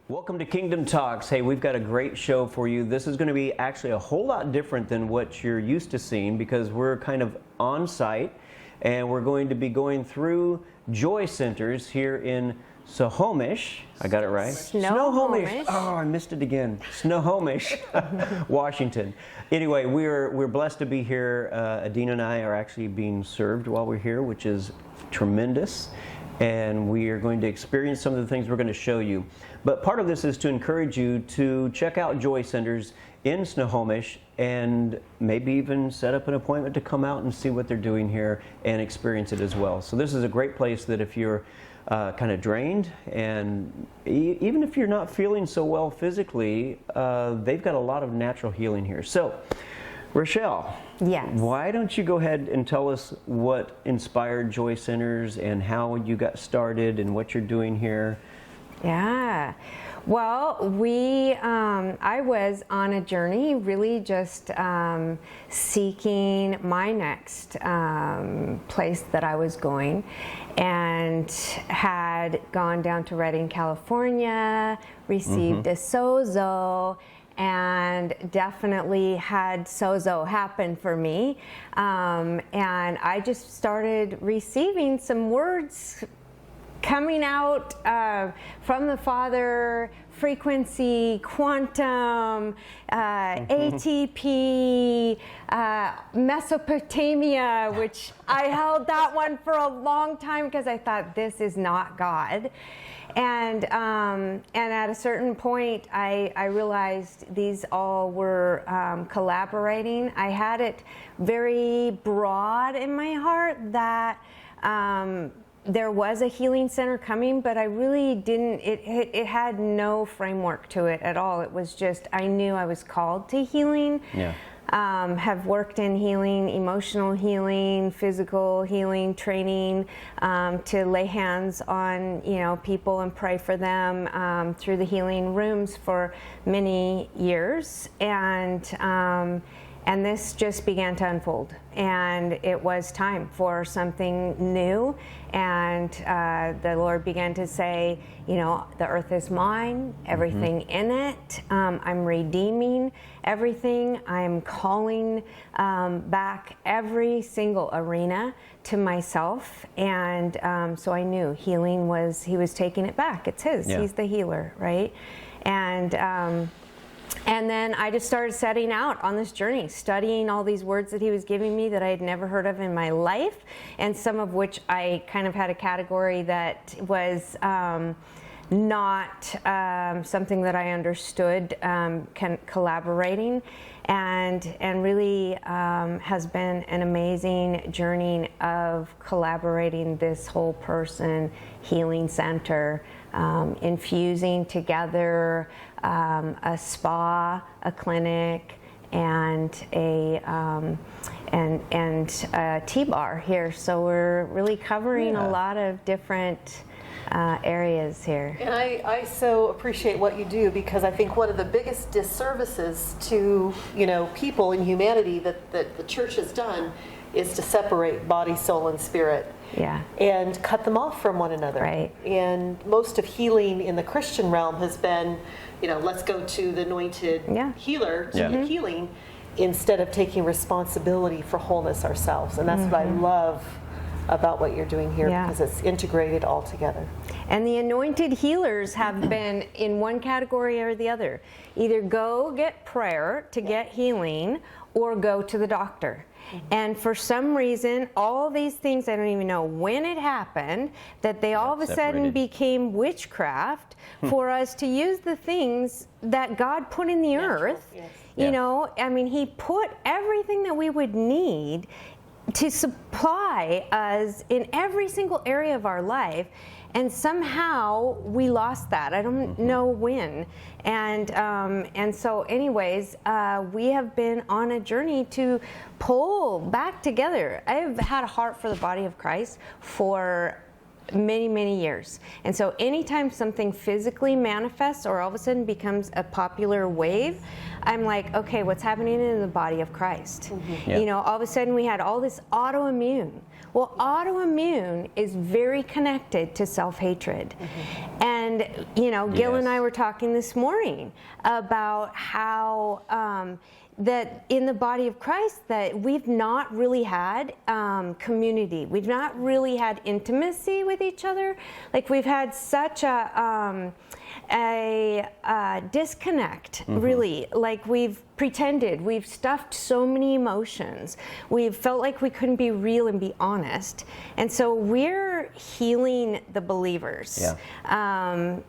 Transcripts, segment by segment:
Welcome to Kingdom Talks. Hey, we've got a great show for you. This is going to be actually a whole lot different than what you're used to seeing because we're kind of on site and we're going to be going through Joy Centers here in Snohomish. I got it right? Snohomish. Oh, I missed it again. Snohomish, Washington. Anyway, we're blessed to be here. Adena and I are actually being served while we're here, which is tremendous. And we are going to experience some of the things we're going to show you. But part of this is to encourage you to check out Joy Centers in Snohomish and maybe even set up an appointment to come out and see what they're doing here and experience it as well. So this is a great place that if you're kind of drained and even if you're not feeling so well physically, they've got a lot of natural healing here. So, Richelle, yes. Why don't you go ahead and tell us what inspired Joy Centers and how you got started and what you're doing here? Yeah. Well, I was on a journey, really just seeking my next place that I was going, and had gone down to Redding, California, received a sozo, and definitely had sozo happen for me. And I just started receiving some words coming out from the Father, frequency, quantum, ATP, Mesopotamia, which I held that one for a long time because I thought this is not God. And at a certain point, I realized these all were collaborating. I had it very broad in my heart that there was a healing center coming, but I really didn't, it had no framework to it at all. It was just, I knew I was called to healing. Yeah. Have worked in healing, emotional healing, physical healing training, to lay hands on people and pray for them through the healing rooms for many years, and this just began to unfold, and it was time for something new. And the Lord began to say, the earth is mine, everything in it. I'm redeeming everything. I'm calling back every single arena to myself. And so I knew healing he was taking it back. It's his. Yeah. He's the healer, right? And then I just started setting out on this journey, studying all these words that he was giving me that I had never heard of in my life, and some of which I kind of had a category that was not something that I understood, collaborating, and really has been an amazing journey of collaborating this whole person healing center, infusing together a spa, a clinic, and a T-bar here. So we're really covering a lot of different areas here. And I so appreciate what you do, because I think one of the biggest disservices to people in humanity that the church has done is to separate body, soul, and spirit. Yeah. And cut them off from one another. Right. And most of healing in the Christian realm has been, let's go to the anointed healer to get healing, instead of taking responsibility for wholeness ourselves. And that's what I love about what you're doing here, because it's integrated all together. And the anointed healers have been in one category or the other. Either go get prayer to get healing, or go to the doctor. And for some reason, all these things, I don't even know when it happened, that they all of a sudden became witchcraft for us to use the things that God put in the earth. Yes. He put everything that we would need to supply us in every single area of our life. And somehow we lost that. I don't know when. And so anyways, we have been on a journey to pull back together. I've had a heart for the body of Christ for many, many years. And so anytime something physically manifests or all of a sudden becomes a popular wave, I'm like, okay, what's happening in the body of Christ? Yeah. You know, all of a sudden we had all this autoimmune. Well, autoimmune is very connected to self-hatred. And, you know, Gil and I were talking this morning about how that in the body of Christ that we've not really had community. We've not really had intimacy with each other. Like we've had such a disconnect, really. Like we've pretended, we've stuffed so many emotions. We've felt like we couldn't be real and be honest. And so we're healing the believers. Yeah.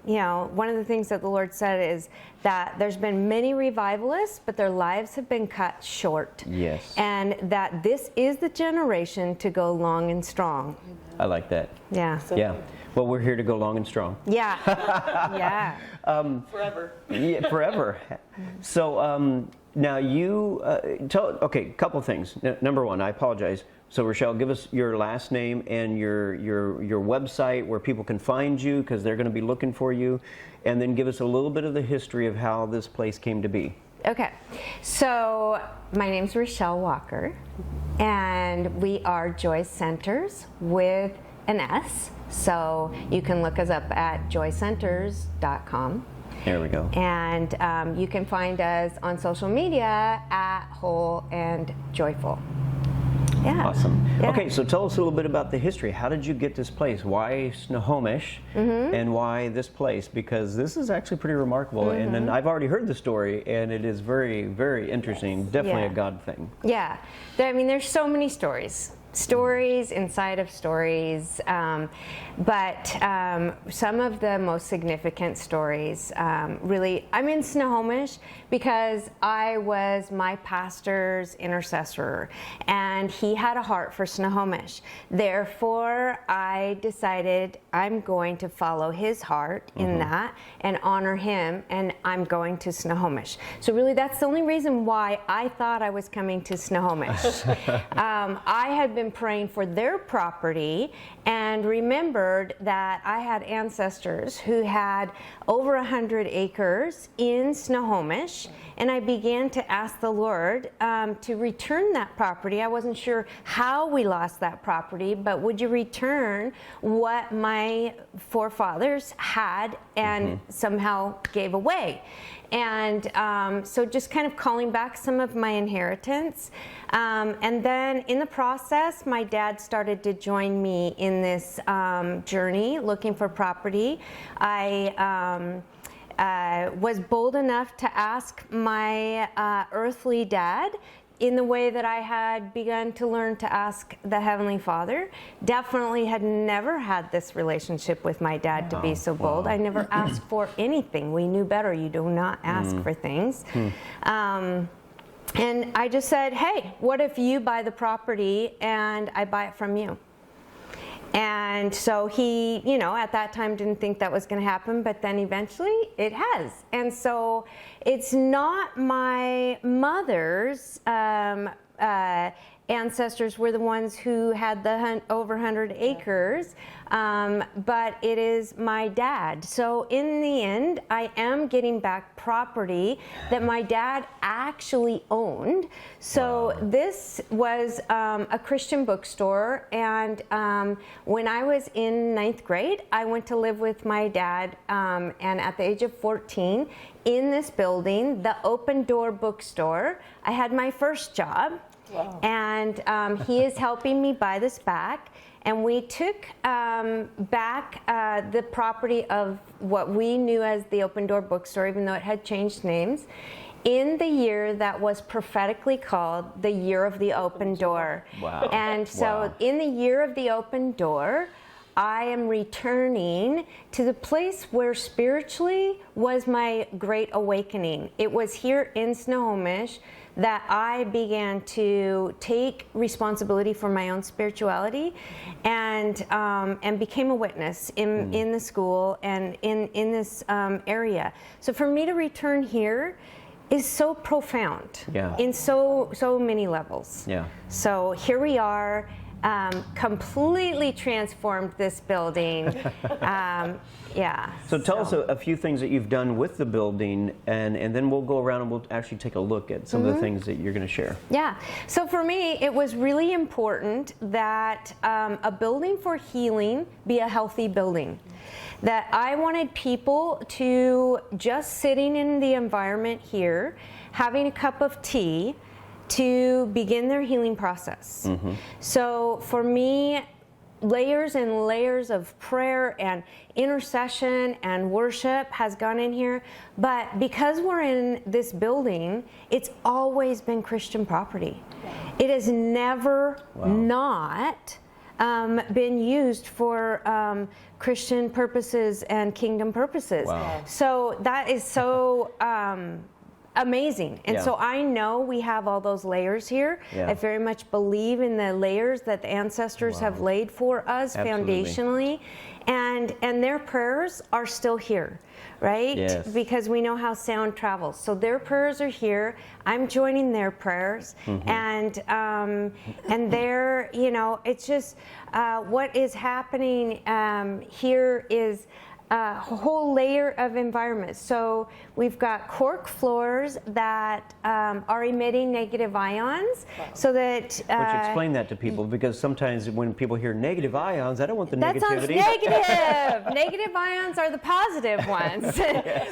You know, one of the things that the Lord said is that there's been many revivalists, but their lives have been cut short. Yes. And that this is the generation to go long and strong. I like that. Yeah. Yeah. Well, we're here to go long and strong. Yeah. Yeah. Forever. Yeah, forever. So now you okay, couple things. Number one, I apologize. So Richelle, give us your last name and your website where people can find you because they're going to be looking for you, and then give us a little bit of the history of how this place came to be. Okay, so my name's Richelle Walker, and we are Joy Centers with an S. So you can look us up at joycenters.com. There we go. And you can find us on social media at Whole and Joyful. Yeah. Awesome. Yeah. Okay, so tell us a little bit about the history. How did you get this place? Why Snohomish and why this place? Because this is actually pretty remarkable. And I've already heard the story, and it is very, very interesting. Definitely a God thing. Yeah. I mean, there's so many stories. Stories inside of stories, but some of the most significant stories, really, I'm in Snohomish because I was my pastor's intercessor, and he had a heart for Snohomish. Therefore, I decided I'm going to follow his heart in that and honor him, and I'm going to Snohomish. So really, that's the only reason why I thought I was coming to Snohomish. I had been praying for their property and remembered that I had ancestors who had over 100 acres in Snohomish, and I began to ask the Lord to return that property. I wasn't sure how we lost that property, but would you return what my forefathers had and somehow gave away? And so just kind of calling back some of my inheritance. And then in the process, my dad started to join me in this journey looking for property. I was bold enough to ask my earthly dad in the way that I had begun to learn to ask the Heavenly Father. Definitely had never had this relationship with my dad to be so bold. I never asked for anything. We knew better. You do not ask for things. And I just said, hey, what if you buy the property and I buy it from you? And so he, you know, at that time didn't think that was going to happen, but then eventually it has. And so it's not my mother's ancestors were the ones who had the over 100 acres, but it is my dad. So in the end, I am getting back property that my dad actually owned. So this was a Christian bookstore, and when I was in 9th grade, I went to live with my dad, and at the age of 14, in this building, the Open Door Bookstore, I had my first job. Wow. And he is helping me buy this back. And we took back the property of what we knew as the Open Door Bookstore, even though it had changed names, in the year that was prophetically called the Year of the Open Door. Wow. And so in the Year of the Open Door, I am returning to the place where spiritually was my great awakening. It was here in Snohomish that I began to take responsibility for my own spirituality, and became a witness in the school and in this area. So for me to return here is so profound in so many levels. Yeah. So here we are. completely transformed this building. So tell us a few things that you've done with the building, and then we'll go around and we'll actually take a look at some of the things that you're going to share. Yeah. So for me, it was really important that a building for healing be a healthy building. That I wanted people to just sitting in the environment here, having a cup of tea, to begin their healing process. So for me, layers and layers of prayer and intercession and worship has gone in here, but because we're in this building, it's always been Christian property. It has never not been used for Christian purposes and kingdom purposes. So that is so amazing. And so I know we have all those layers here. I very much believe in the layers that the ancestors have laid for us foundationally, and their prayers are still here, right? Because we know how sound travels. So their prayers are here. I'm joining their prayers, and they're, you know, it's just what is happening here is a whole layer of environments. So we've got cork floors that are emitting negative ions, so that Which explain that to people, because sometimes when people hear negative ions, I don't want the that negativity. sounds negative. Negative ions are the positive ones.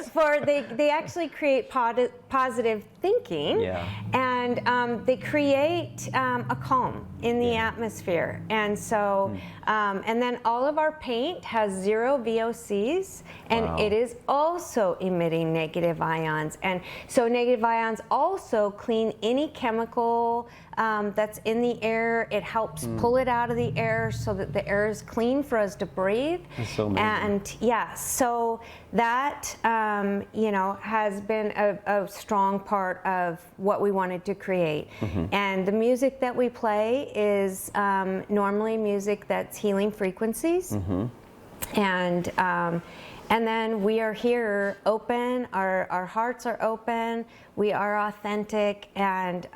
For they actually create positive thinking, and they create a calm in the atmosphere. And so, and then all of our paint has 0 VOCs, and it is also emitting negative ions. And so negative ions also clean any chemical that's in the air. It helps pull it out of the air so that the air is clean for us to breathe. That's so amazing. And so that you know, has been a strong part of what we wanted to create. And the music that we play is normally music that's healing frequencies. And then we are here open, our hearts are open, we are authentic, and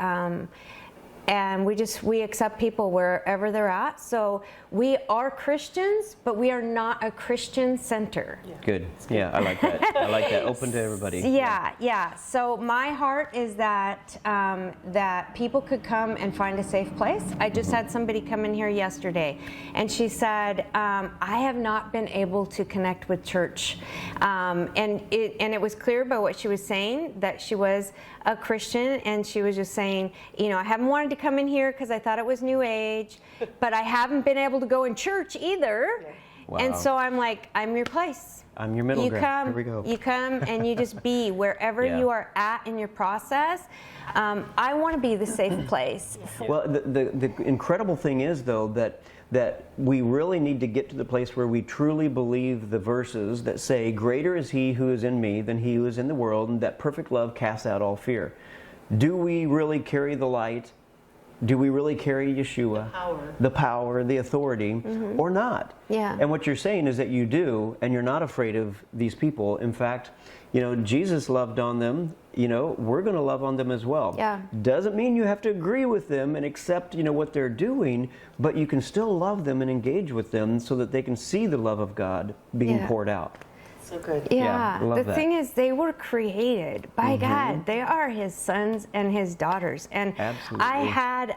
we accept people wherever they're at. So we are Christians, but we are not a Christian center. Good. Yeah, I like that. I like that. Open to everybody. Yeah. So my heart is that that people could come and find a safe place. I just had somebody come in here yesterday, and she said, I have not been able to connect with church. And it was clear by what she was saying that she was a Christian, and she was just saying, you know, I haven't wanted to come in here because I thought it was New Age, but I haven't been able to go in church either. And so I'm like, I'm your place. I'm your middle ground. Here we go. You come and you just be wherever you are at in your process. I want to be the safe place. Well, the incredible thing is, though, that we really need to get to the place where we truly believe the verses that say, greater is he who is in me than he who is in the world, and that perfect love casts out all fear. Do we really carry the light? Do we really carry Yeshua? The power, the authority, or not? And what you're saying is that you do, and you're not afraid of these people. In fact, you know, Jesus loved on them. You know, we're going to love on them as well. Doesn't mean you have to agree with them and accept, you know, what they're doing, but you can still love them and engage with them so that they can see the love of God being poured out. So good. The thing is, they were created by God. They are his sons and his daughters. And I had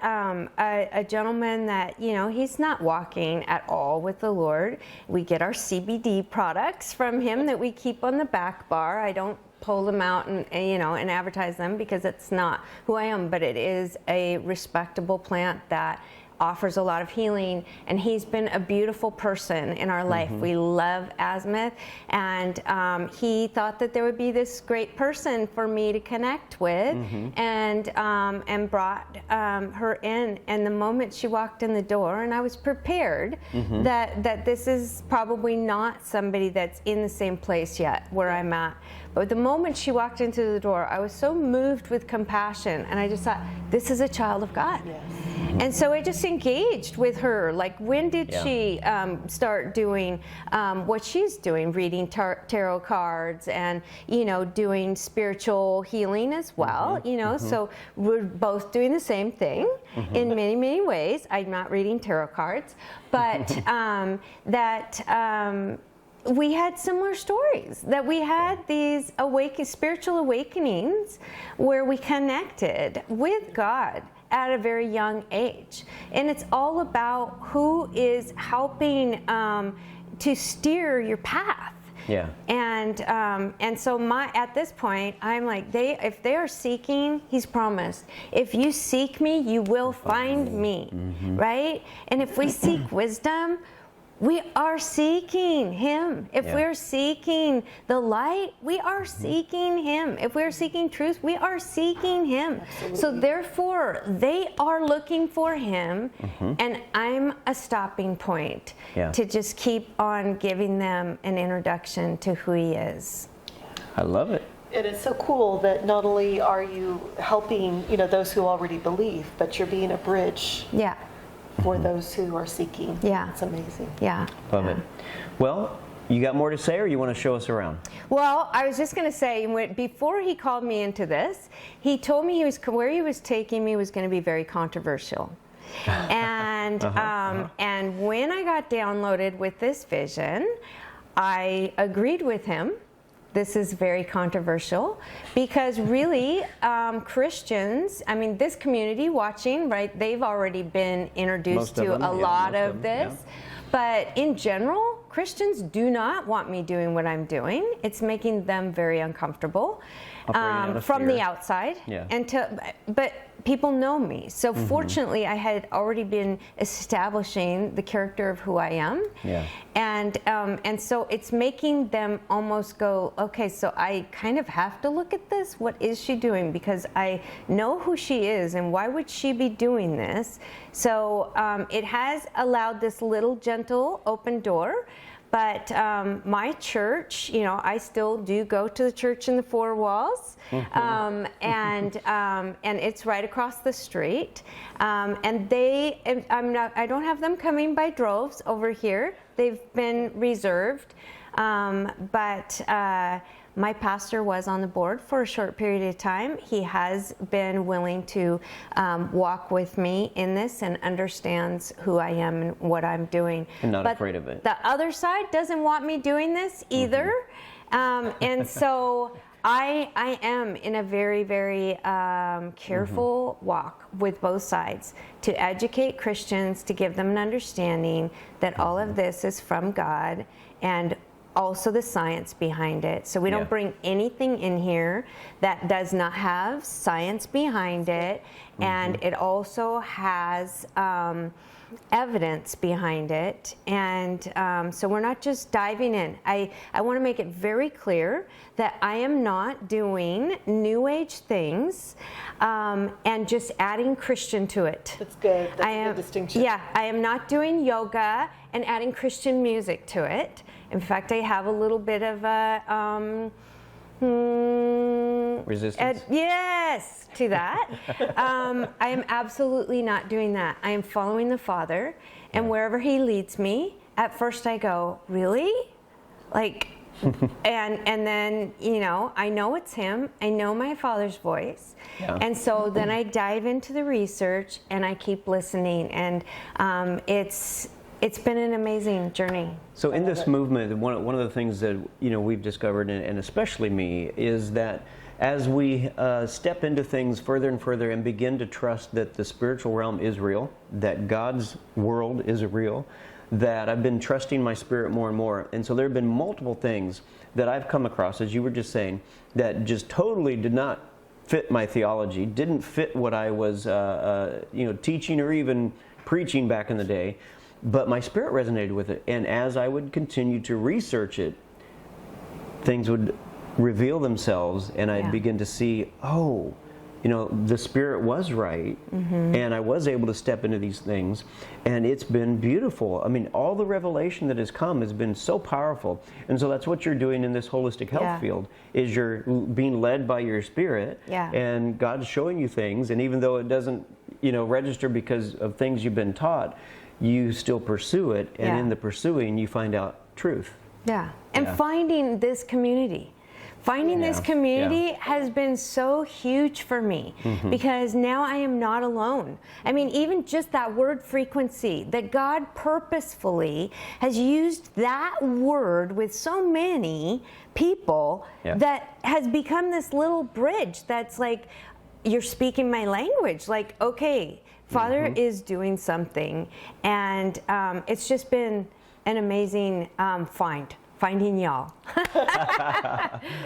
a gentleman that, you know, he's not walking at all with the Lord. We get our CBD products from him that we keep on the back bar. I don't pull them out and you know, and advertise them because it's not who I am, but it is a respectable plant that offers a lot of healing, and he's been a beautiful person in our life. We love Azimuth, and he thought that there would be this great person for me to connect with, and brought her in. And the moment she walked in the door, and I was prepared that this is probably not somebody that's in the same place yet where I'm at. But the moment she walked into the door, I was so moved with compassion, and I just thought, this is a child of God. And so I just engaged with her. Like, when did she start doing what she's doing, reading tarot cards and, you know, doing spiritual healing as well, you know, so we're both doing the same thing in many, many ways. I'm not reading tarot cards, but we had similar stories, that we had these spiritual awakenings where we connected with God at a very young age. And it's all about who is helping to steer your path. Yeah. And so at this point, I'm like, if they are seeking, He's promised, if you seek me, you will find me, right? And if we seek wisdom, we are seeking Him. If we're seeking the light, we are seeking Him. If we're seeking truth, we are seeking Him. Absolutely. So therefore, they are looking for Him, and I'm a stopping point to just keep on giving them an introduction to who He is. I love it. And it's so cool that not only are you helping, you know, those who already believe, but you're being a bridge. Yeah. For those who are seeking. Yeah. It's amazing. Yeah. Love it. Well, you got more to say, or you want to show us around? Well, I was just going to say, before he called me into this, he told me where he was taking me was going to be very controversial. And and when I got downloaded with this vision, I agreed with him. This is very controversial because really Christians, I mean, this community watching, right, they've already been introduced to a lot of this. Yeah. But in general, Christians do not want me doing what I'm doing. It's making them very uncomfortable from the outside. Yeah. But people know me. So fortunately, I had already been establishing the character of who I am. Yeah. And so it's making them almost go, okay, so I kind of have to look at this. What is she doing? Because I know who she is, and why would she be doing this? So it has allowed this little gentle open door. But my church, you know, I still do go to the church in the four walls, and it's right across the street. And I don't have them coming by droves over here. They've been reserved, but my pastor was on the board for a short period of time. He has been willing to walk with me in this and understands who I am and what I'm doing. And not afraid of it. The other side doesn't want me doing this either. And so I am in a very, very careful walk with both sides to educate Christians, to give them an understanding that all of this is from God, and also the science behind it. So we don't bring anything in here that does not have science behind it, and it also has evidence behind it. And so we're not just diving in. I want to make it very clear that I am not doing New Age things and just adding Christian to it. That's good. That's a good distinction. Yeah, I am not doing yoga and adding Christian music to it. In fact, I have a little bit of a resistance? Yes, to that. I am absolutely not doing that. I am following the Father, and wherever He leads me, at first I go, really? Like, and then, you know, I know it's Him. I know my Father's voice. Yeah. And so then I dive into the research, and I keep listening, and it's been an amazing journey. So in this movement, one of the things that, you know, we've discovered, and especially me, is that as we step into things further and further and begin to trust that the spiritual realm is real, that God's world is real, that I've been trusting my spirit more and more. And so there have been multiple things that I've come across, as you were just saying, that just totally did not fit my theology, didn't fit what I was teaching or even preaching back in the day. But my spirit resonated with it, and as I would continue to research it, things would reveal themselves, and I'd begin to see, oh, you know, the spirit was right, and I was able to step into these things, and it's been beautiful. I mean, all the revelation that has come has been so powerful, and so that's what you're doing in this holistic health field, is you're being led by your spirit, and God's showing you things, and even though it doesn't register because of things you've been taught, you still pursue it, and in the pursuing, you find out truth. Yeah, and finding this community. Finding this community has been so huge for me because now I am not alone. I mean, even just that word frequency, that God purposefully has used that word with so many people that has become this little bridge that's like, you're speaking my language. Like, okay, Father is doing something. And it's just been an amazing finding y'all.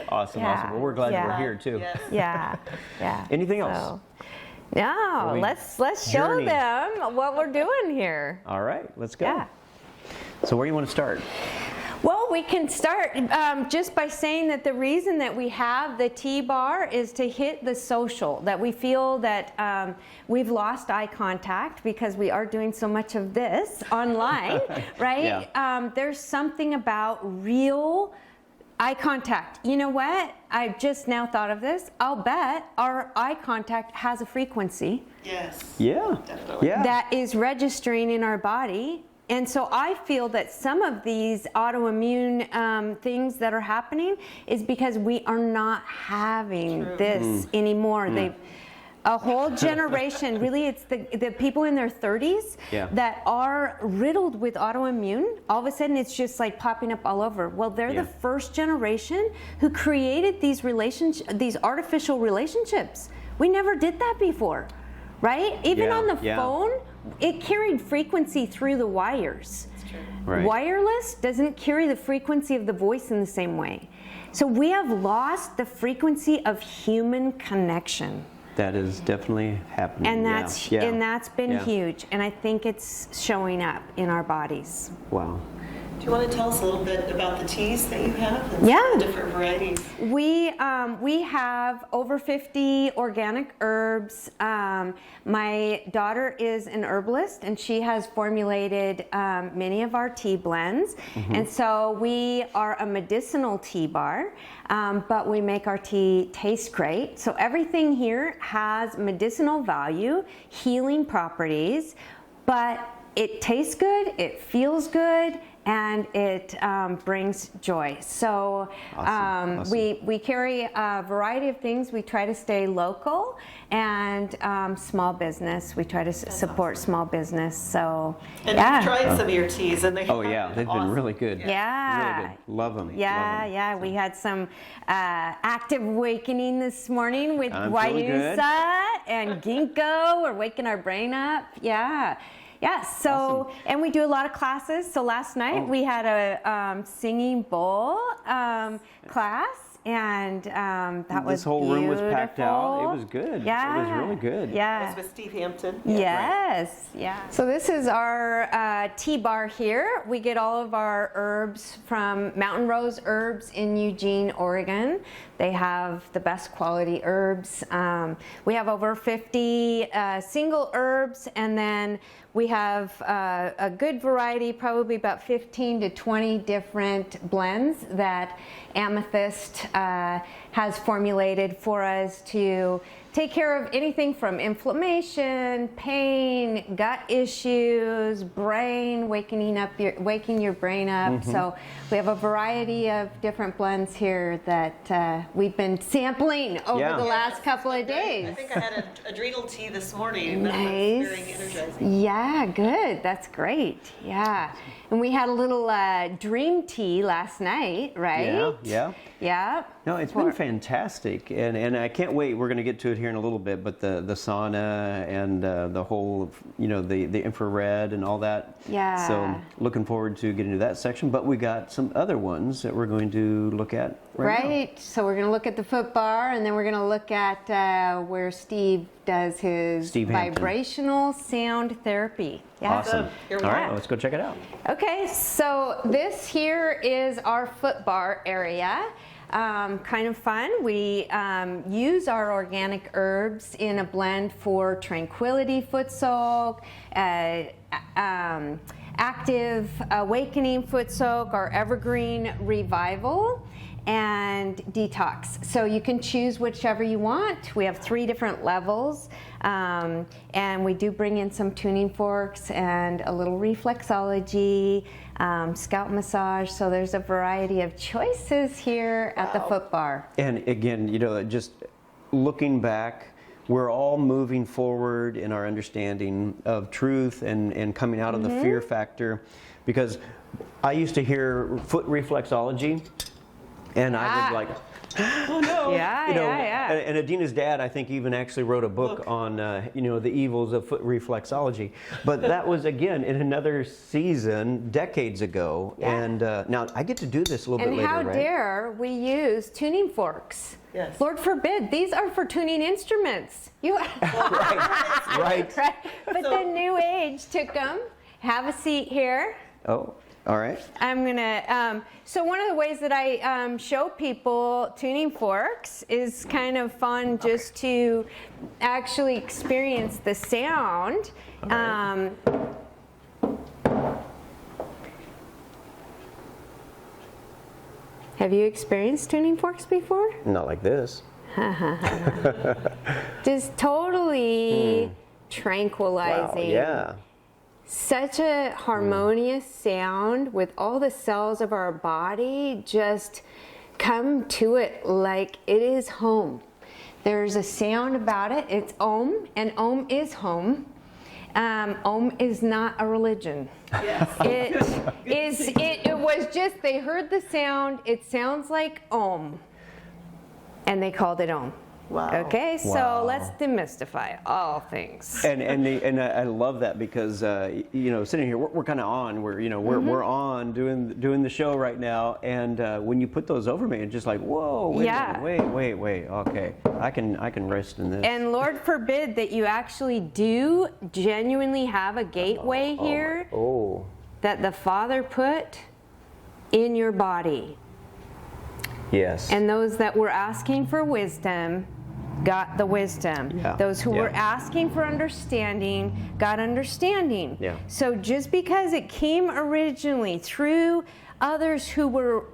Awesome. Well, we're glad we're here too. Yes. Yeah. Anything else? No, let's show them what we're doing here. All right, let's go. Yeah. So where do you want to start? Well, we can start just by saying that the reason that we have the T-bar is to hit the social, that we feel that we've lost eye contact because we are doing so much of this online, right? There's something about real eye contact. You know what? I just now thought of this. I'll bet our eye contact has a frequency. Yes. Yeah. Definitely. Yeah. That is registering in our body. And so I feel that some of these autoimmune things that are happening is because we are not having this anymore. They've a whole generation, really it's the people in their 30s that are riddled with autoimmune. All of a sudden it's just like popping up all over. Well, they're the first generation who created these artificial relationships. We never did that before, right? Even on the phone, it carried frequency through the wires. That's true. Right. Wireless doesn't carry the frequency of the voice in the same way. So we have lost the frequency of human connection. That is definitely happening. And that's been huge. And I think it's showing up in our bodies. Wow. Do you want to tell us a little bit about the teas that you have? And Yeah. different varieties. We have over 50 organic herbs. My daughter is an herbalist, and she has formulated many of our tea blends. And so we are a medicinal tea bar, but we make our tea taste great. So everything here has medicinal value, healing properties, but it tastes good, it feels good, and it brings joy. So Awesome. we carry a variety of things. We try to stay local and small business. We try to support small business. So And I've tried some of your teas, and Oh yeah, they've been really good. Yeah. Really good. Love them. Yeah. We had some active awakening this morning with I'm feeling good. YHWH and ginkgo. We're waking our brain up. Yeah, so, Awesome. and we do a lot of classes. So last night we had a singing bowl class, and that was This whole room was packed out. It was beautiful. good. Yeah. It was really good. Yeah. That's with Steve Hampton. Yes, yeah. So this is our tea bar here. We get all of our herbs from Mountain Rose Herbs in Eugene, Oregon. They have the best quality herbs. We have over 50 single herbs, and then we have a good variety, probably about 15 to 20 different blends that Amethyst has formulated for us to take care of anything from inflammation, pain, gut issues, brain, waking your brain up. So we have a variety of different blends here that we've been sampling over the last couple of days. I think I had an adrenal tea this morning. And that Nice. was very energizing. Yeah, good. That's great. Yeah. And we had a little dream tea last night, right? Yeah. No, it's been fantastic, and I can't wait. We're going to get to it here in a little bit, but the sauna and the whole, the infrared and all that. Yeah. So looking forward to getting to that section, but we got some other ones that we're going to look at right now. So we're going to look at the foot bar, and then we're going to look at where Steve does his Steve Hampton. vibrational sound therapy. Yeah. Awesome. Here we All go. right, let's go check it out. Okay, so this here is our foot bar area. Kind of fun. We use our organic herbs in a blend for tranquility foot soak, active awakening foot soak, our evergreen revival. and detox. So you can choose whichever you want. We have 3 different levels, and we do bring in some tuning forks and a little reflexology, scalp massage. So there's a variety of choices here at the Foot Bar. And again, just looking back, we're all moving forward in our understanding of truth and coming out of the fear factor, because I used to hear foot reflexology, and I would like, oh no. Yeah. And Adena's dad, I think, even actually wrote a book on, the evils of foot reflexology. But that was, again, in another season, decades ago. Yeah. And now I get to do this a little bit later, right? And how dare we use tuning forks? Yes. Lord forbid, these are for tuning instruments. Right. But the new age took them. Have a seat here. Oh, all right. I'm gonna, so one of the ways that I show people tuning forks is kind of fun, just to actually experience the sound. Right. Have you experienced tuning forks before? Not like this. Just totally tranquilizing. Wow, yeah. Such a harmonious sound with all the cells of our body just come to it like it is home. There's a sound about it. It's Om, and Om is home. Om is not a religion. Yes. It was just, they heard the sound. It sounds like Om, and they called it Om. Wow. Okay, so Wow. let's demystify all things. And I love that, because sitting here, we're kind of on. We're on doing the show right now, and when you put those over me, it's just like, whoa, wait a minute, wait, okay, I can rest in this. And Lord forbid that you actually do genuinely have a gateway here that the Father put in your body. Yes. And those that were asking for wisdom got the wisdom. Yeah. Those who were asking for understanding got understanding. Yeah. So just because it came originally through others who were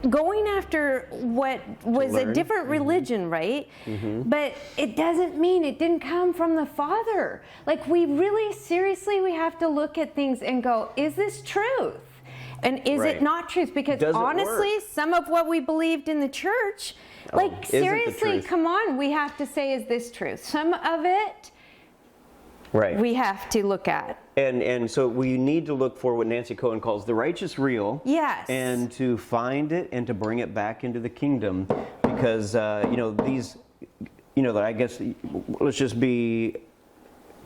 going after what was a different religion, right? But it doesn't mean it didn't come from the Father. Like, we really seriously, we have to look at things and go, is this truth? And is it not truth? Because honestly, some of what we believed in the church, like, seriously, come on, we have to say, is this truth? Some of it, we have to look at. And so we need to look for what Nancy Cohen calls the righteous real. Yes. And to find it and to bring it back into the kingdom, because these, I guess, let's just be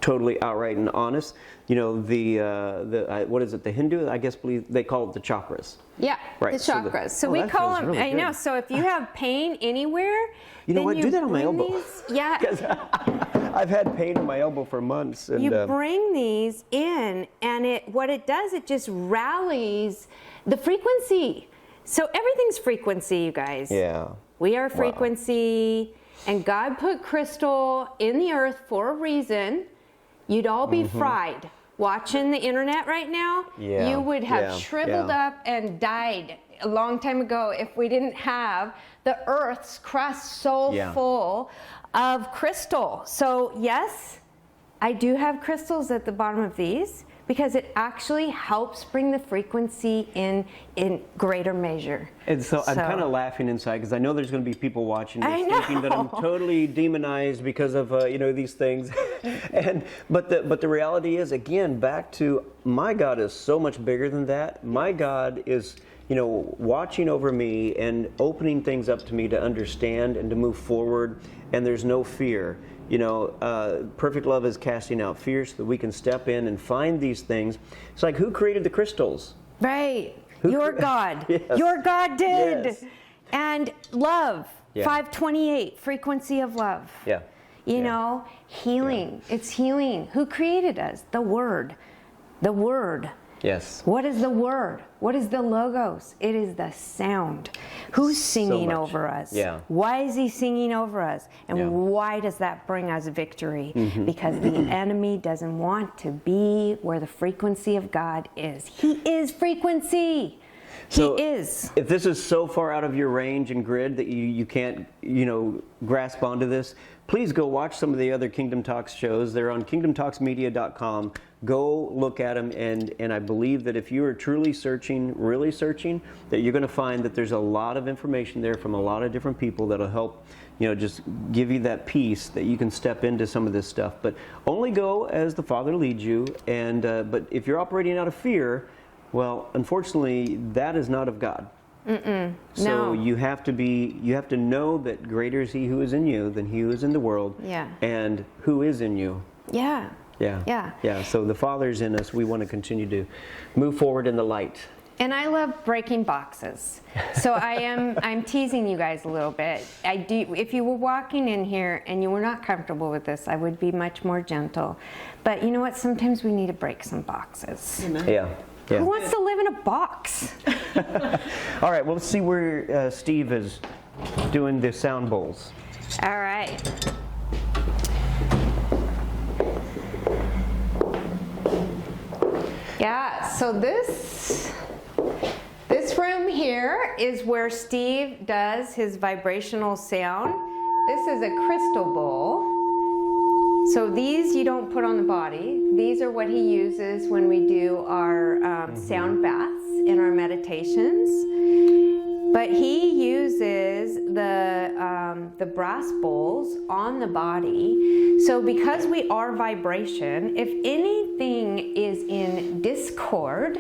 totally outright and honest. What is it? The Hindu, I guess, believe they call it the chakras. Yeah, right. The chakras. So we call them. Really I know. So if you have pain anywhere, you know what? Do that on my elbow. Because I've had pain in my elbow for months. And, you bring these in, and what it does, it just rallies the frequency. So everything's frequency, you guys. Yeah. We are frequency, and God put crystal in the earth for a reason. You'd all be fried. Watching the internet right now, you would have shriveled up and died a long time ago if we didn't have the earth's crust so full of crystal. So yes, I do have crystals at the bottom of these, because it actually helps bring the frequency in greater measure. And so I'm kind of laughing inside, because I know there's going to be people watching this thinking that I'm totally demonized because of these things. But the reality is, again, back to, my God is so much bigger than that. My God is watching over me and opening things up to me to understand and to move forward, and there's no fear. Perfect love is casting out fear, so that we can step in and find these things. It's like, who created the crystals? Right. Your God. Yes. Your God did. Yes. And love. 528, frequency of love. Yeah. Healing. It's healing. Who created us? The Word. The Word. Yes. What is the Word? What is the Logos? It is the sound. Who's singing over us? Yeah. Why is He singing over us? And why does that bring us victory? Because the enemy doesn't want to be where the frequency of God is. He is frequency. So He is. if this is so far out of your range and grid that you can't, grasp onto this, please go watch some of the other Kingdom Talks shows. They're on kingdomtalksmedia.com. Go look at them, and I believe that if you are truly searching, really searching, that you're going to find that there's a lot of information there from a lot of different people that'll help, just give you that peace that you can step into some of this stuff. But only go as the Father leads you. And but if you're operating out of fear, well, unfortunately, that is not of God. So you have to know that greater is He who is in you than he who is in the world. Yeah. And who is in you. Yeah. Yeah. So the Father's in us. We want to continue to move forward in the light. And I love breaking boxes. So I'm teasing you guys a little bit. I do. If you were walking in here and you were not comfortable with this, I would be much more gentle. But you know what? Sometimes we need to break some boxes. Yeah. Who wants to live in a box? All right. Well, let's see where Steve is doing the sound bowls. All right. Yeah, so this room here is where Steve does his vibrational sound. This is a crystal bowl. So these you don't put on the body. These are what he uses when we do our sound baths in our meditations. But he uses the brass bowls on the body. So because we are vibration, if anything is in discord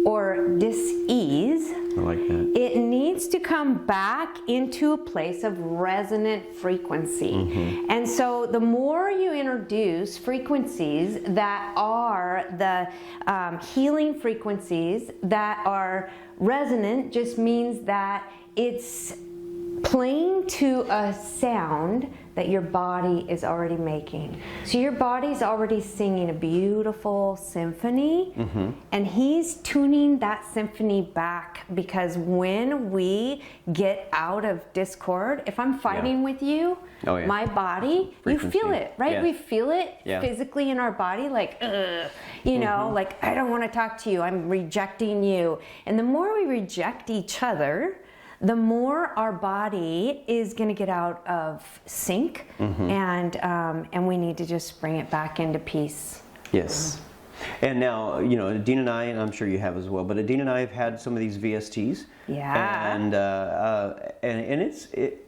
or dis-ease, I like that. it needs to come back into a place of resonant frequency. And so the more you introduce frequencies that are the healing frequencies that are resonant, just means that it's playing to a sound that your body is already making. So your body's already singing a beautiful symphony, and he's tuning that symphony back, because when we get out of discord, if I'm fighting with you, my body, Frequency. you feel it, right? Yeah. We feel it physically in our body, like, like, I don't want to talk to you, I'm rejecting you. And the more we reject each other, the more our body is going to get out of sync, and we need to just bring it back into peace. Yes. And now, Adena and I, and I'm sure you have as well, but Adena and I have had some of these VSTs. Yeah. And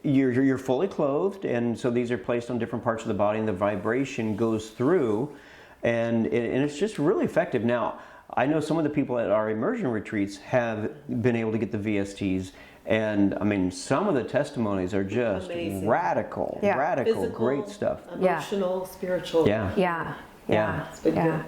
you're fully clothed, and so these are placed on different parts of the body, and the vibration goes through, and it's just really effective. Now, I know some of the people at our immersion retreats have been able to get the VSTs. And I mean, some of the testimonies are just amazing. Radical, Physical, great stuff. Emotional, spiritual. Yeah. It's been good.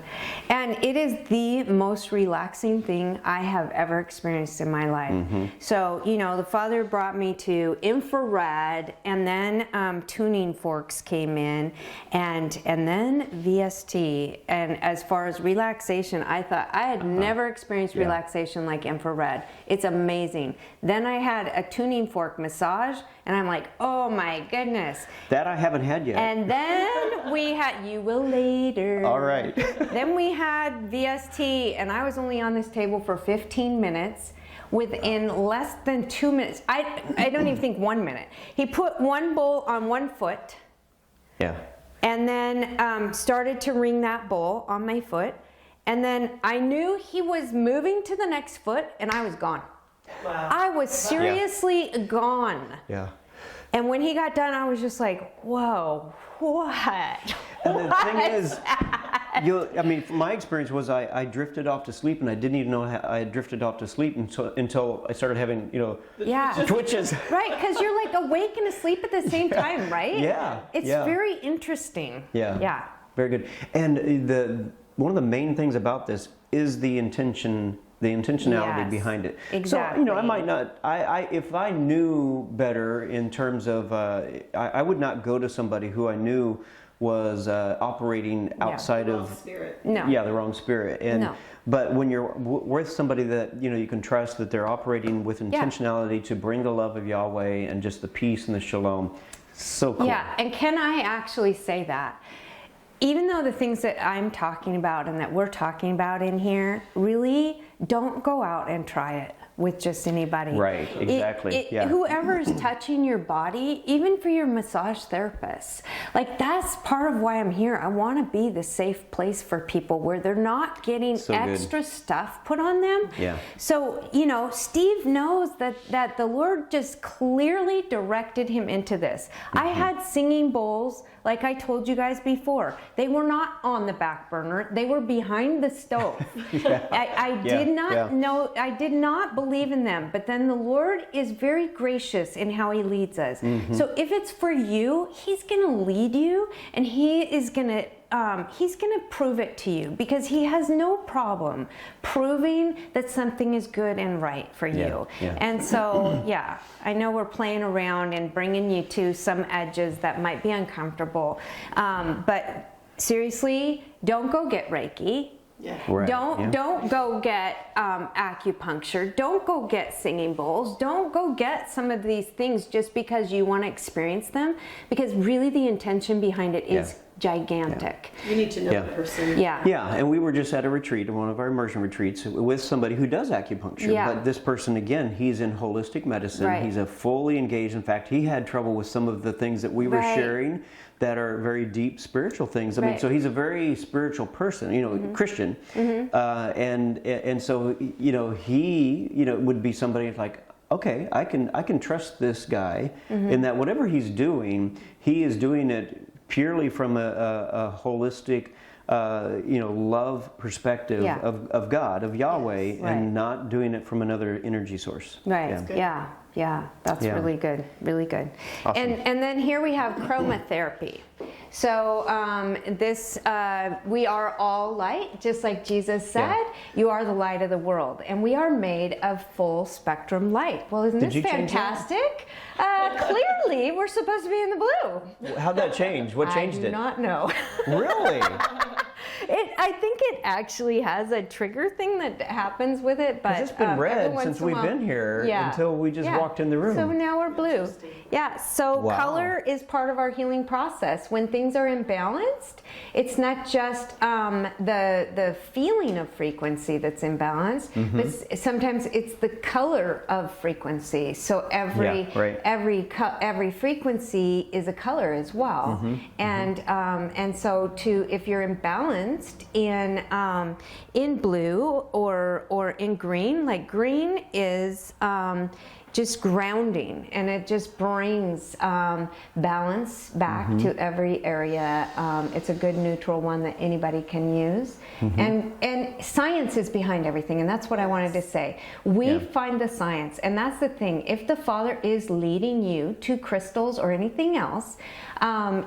And it is the most relaxing thing I have ever experienced in my life. So, the Father brought me to infrared, and then tuning forks came in, and then VST. And as far as relaxation, I thought I had never experienced relaxation like infrared. It's amazing. Then I had a tuning fork massage, and I'm like, oh my goodness. That I haven't had yet. And then we had, you will later. All right. Then we had VST, and I was only on this table for 15 minutes. Within less than 2 minutes, I don't even think 1 minute, he put one bowl on one foot. Yeah. And then started to ring that bowl on my foot. And then I knew he was moving to the next foot, and I was gone. Wow. I was seriously gone. Yeah. And when he got done, I was just like, whoa, what? And the thing is, my experience was I drifted off to sleep, and I didn't even know I had drifted off to sleep until I started having, twitches. Right, because you're like awake and asleep at the same time, right? Yeah. It's very interesting. Yeah. Very good. And one of the main things about this is the intentionality behind it. Exactly. So, I might not, if I knew better in terms of, I would not go to somebody who I knew was operating outside The wrong of spirit. No. Yeah, the wrong spirit. But when you're with somebody that you can trust that they're operating with intentionality to bring the love of Yahweh and just the peace and the shalom, so cool. Yeah, and can I actually say that? Even though the things that I'm talking about and that we're talking about in here, really don't go out and try it. with just anybody. Right, exactly. Yeah. Whoever is touching your body, even for your massage therapists, like that's part of why I'm here. I want to be the safe place for people where they're not getting extra stuff put on them. Yeah. So, you know, Steve knows that the Lord just clearly directed him into this. I had singing bowls, like I told you guys before. They were not on the back burner. They were behind the stove. I did not know, I did not believe in them. But then the Lord is very gracious in how he leads us. So if it's for you, he's going to lead you, and he's going to prove it to you, because he has no problem proving that something is good and right for you. And so, I know we're playing around and bringing you to some edges that might be uncomfortable. But seriously, don't go get Reiki. Don't go get acupuncture. Don't go get singing bowls. Don't go get some of these things just because you want to experience them, because really the intention behind it is gigantic. You need to know the person. Yeah, and we were just at a retreat, one of our immersion retreats, with somebody who does acupuncture. But this person, again, he's in holistic medicine. He's a fully engaged. In fact, he had trouble with some of the things that we were sharing that are very deep spiritual things. I mean, so he's a very spiritual person, you know, Christian. And so, you know, he, you know, would be somebody like, okay, I can trust this guy in that whatever he's doing, he is doing it purely from a holistic, you know, love perspective of God, of Yahweh, and not doing it from another energy source. That's really good, really good. Awesome. And then here we have chromotherapy. So we are all light, just like Jesus said. You are the light of the world, and we are made of full spectrum light. Well, isn't this fantastic? Clearly, we're supposed to be in the blue. How'd that change? What changed it? I do not know. Really? I think it actually has a trigger thing that happens with it, but it's been red since we've been here until we just walked in the room. So now we're blue. So color is part of our healing process. When things are imbalanced, it's not just the feeling of frequency that's imbalanced, but sometimes it's the color of frequency. So every frequency is a color as well, and so if you're imbalanced in blue or in green, like green is just grounding, and it just brings balance back to every area. It's a good neutral one that anybody can use. And science is behind everything, and that's what I wanted to say. We find the science, and that's the thing. If the Father is leading you to crystals or anything else,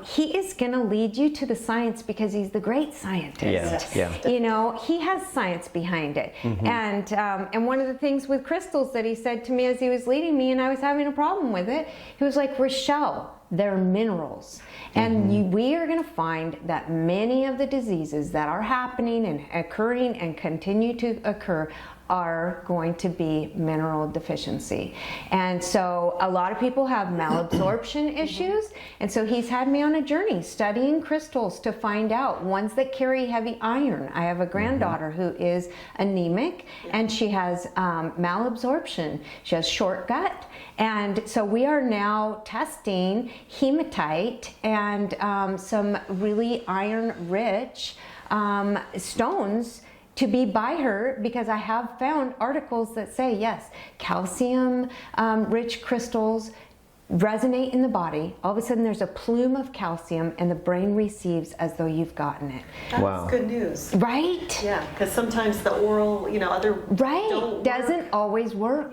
he is going to lead you to the science, because he's the great scientist. You know, he has science behind it. And one of the things with crystals that he said to me as he was leading me, and I was having a problem with it, he was like, Richelle, they're minerals. And we are going to find that many of the diseases that are happening and occurring and continue to occur are going to be mineral deficiency. And so a lot of people have malabsorption issues, and so he's had me on a journey studying crystals to find out ones that carry heavy iron. I have a granddaughter who is anemic, and she has malabsorption. She has short gut, and so we are now testing hematite and some really iron-rich stones to be by her, because I have found articles that say, yes, calcium rich crystals resonate in the body. All of a sudden there's a plume of calcium, and the brain receives as though you've gotten it. That's good news. Right? Yeah, because sometimes the oral, you know, other doesn't always work.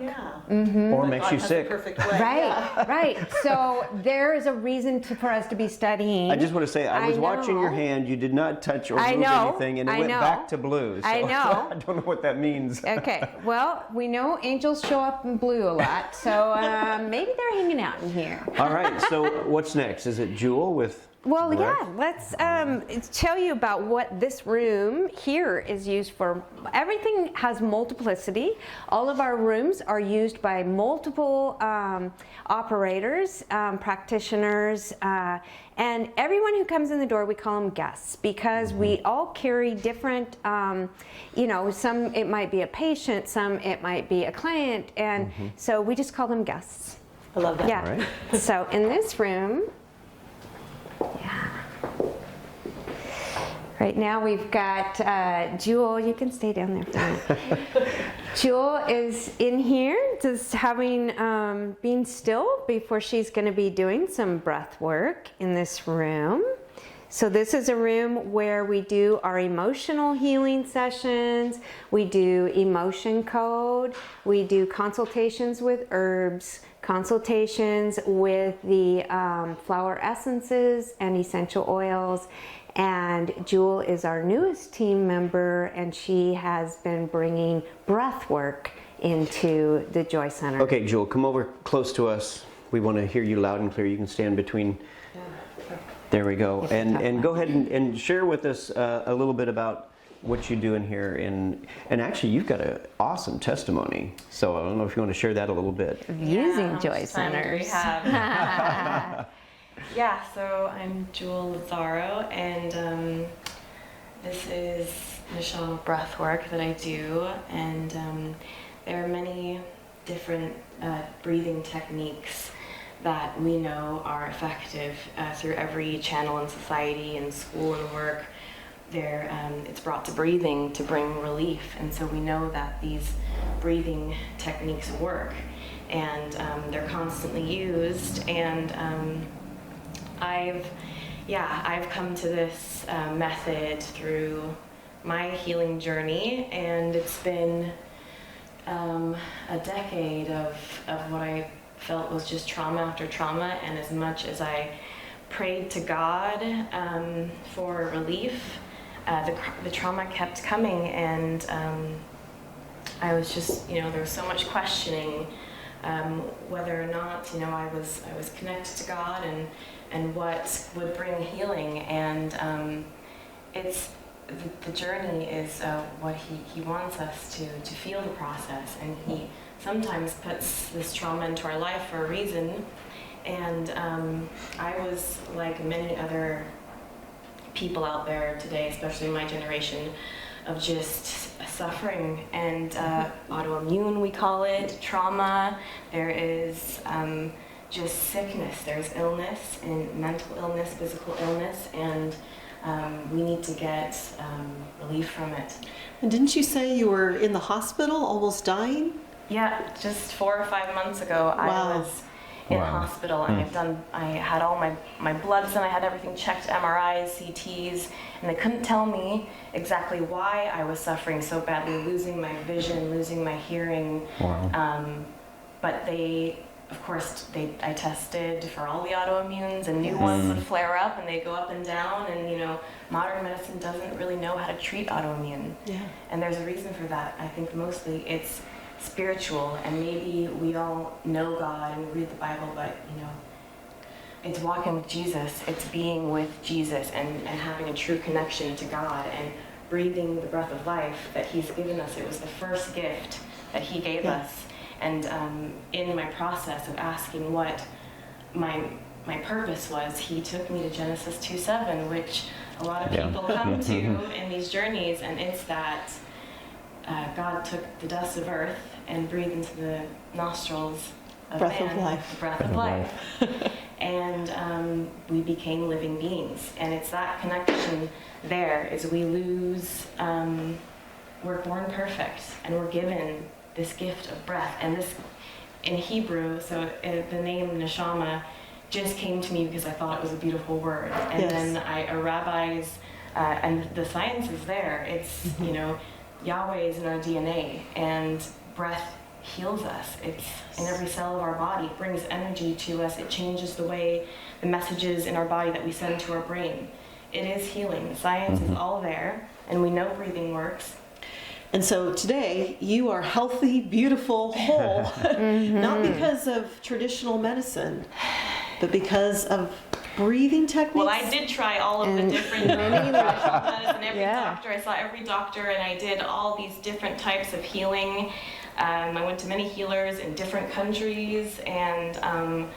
Or makes you sick. Right. So there is a reason for us to be studying. I just want to say, I was watching your hand. You did not touch or move anything, and it went back to blue. So I know. I don't know what that means. Okay. Well, we know angels show up in blue a lot, so maybe they're hanging out in here. All right, so what's next? Is it Jewel with Well, breath? yeah, let's tell you about what this room here is used for. Everything has multiplicity. All of our rooms are used by multiple operators, practitioners, and everyone who comes in the door, we call them guests, because we all carry different, some it might be a patient, some it might be a client, and so we just call them guests. I love that. Yeah. Right. So in this room, yeah. Right now we've got Jewel. You can stay down there for a minute. Jewel is in here just having, being still before she's going to be doing some breath work in this room. So this is a room where we do our emotional healing sessions. We do emotion code. We do consultations with herbs, consultations with the flower essences and essential oils. And Jewel is our newest team member, and she has been bringing breath work into the Joy Center. Okay, Jewel, come over close to us. We want to hear you loud and clear. You can stand between. There we go. And go ahead and share with us a little bit about what you do in here. And actually, you've got an awesome testimony. So I don't know if you want to share that a little bit. Using Joy Centers. Yeah, so I'm Jewel Lazaro, and this is initial breath work that I do, and there are many different breathing techniques that we know are effective through every channel in society and school and work. It's brought to breathing to bring relief, and so we know that these breathing techniques work, and they're constantly used, and I've come to this method through my healing journey, and it's been a decade of what I felt was just trauma after trauma, and as much as I prayed to God for relief, the trauma kept coming, and I was just, there was so much questioning whether or not, I was connected to God and what would bring healing, and it's the journey is what he wants us to feel the process, and he sometimes puts this trauma into our life for a reason. And I was like many other people out there today, especially my generation, of just suffering and autoimmune, we call it, trauma. There is just sickness, there's illness, and mental illness, physical illness, and we need to get relief from it. And didn't you say you were in the hospital, almost dying? Yeah, just 4 or 5 months ago, I was in hospital, and I had all my bloods and I had everything checked, MRIs, CTs, and they couldn't tell me exactly why I was suffering so badly, losing my vision, losing my hearing. But of course, I tested for all the autoimmunes, and new ones would flare up and they go up and down, and modern medicine doesn't really know how to treat autoimmune. Yeah. And there's a reason for that. I think mostly it's spiritual, and maybe we all know God and read the Bible, but it's walking with Jesus, it's being with Jesus, and having a true connection to God, and breathing the breath of life that He's given us. It was the first gift that He gave us. And in my process of asking what my purpose was, He took me to Genesis 2:7, which a lot of people come to in these journeys, and it's that God took the dust of earth and breathed into the nostrils of breath man, of life. the breath of life. And we became living beings. And it's that connection there, is we lose, we're born perfect, and we're given this gift of breath. And this, in Hebrew, so the name neshama just came to me because I thought it was a beautiful word. And then a rabbi's, and the science is there. It's, Yahweh is in our DNA, and breath heals us. It's in every cell of our body. It brings energy to us. It changes the way the messages in our body that we send to our brain. It is healing. The science is all there, and we know breathing works. And so today, you are healthy, beautiful, whole, not because of traditional medicine, but because of breathing techniques. Well, I did try all of the different medicine, every doctor. I saw every doctor, and I did all these different types of healing. I went to many healers in different countries, and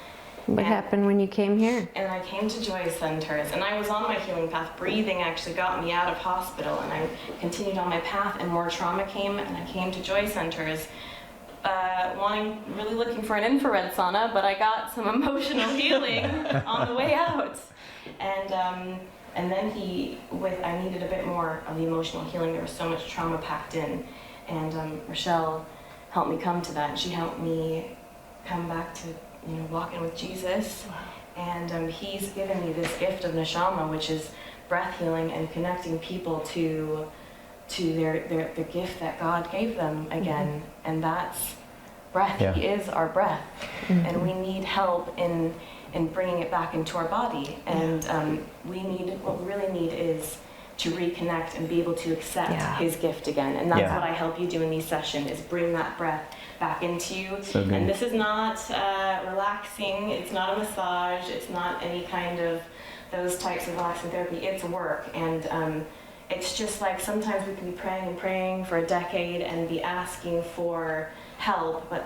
what happened when you came here? And I came to Joy Centers, and I was on my healing path. Breathing actually got me out of hospital, and I continued on my path, and more trauma came, and I came to Joy Centers, really looking for an infrared sauna, but I got some emotional healing on the way out. And then I needed a bit more of the emotional healing. There was so much trauma packed in, and Richelle helped me come to that, and she helped me come back to walking with Jesus. And he's given me this gift of neshama, which is breath healing and connecting people to their gift that God gave them again. And that's breath. Yeah. He is our breath. And we need help in bringing it back into our body. And what we really need is to reconnect and be able to accept his gift again. And that's what I help you do in these sessions, is bring that breath back into you. So good. And this is not relaxing, it's not a massage, it's not any kind of those types of relaxing therapy, it's work. And it's just like sometimes we can be praying and praying for a decade and be asking for help, but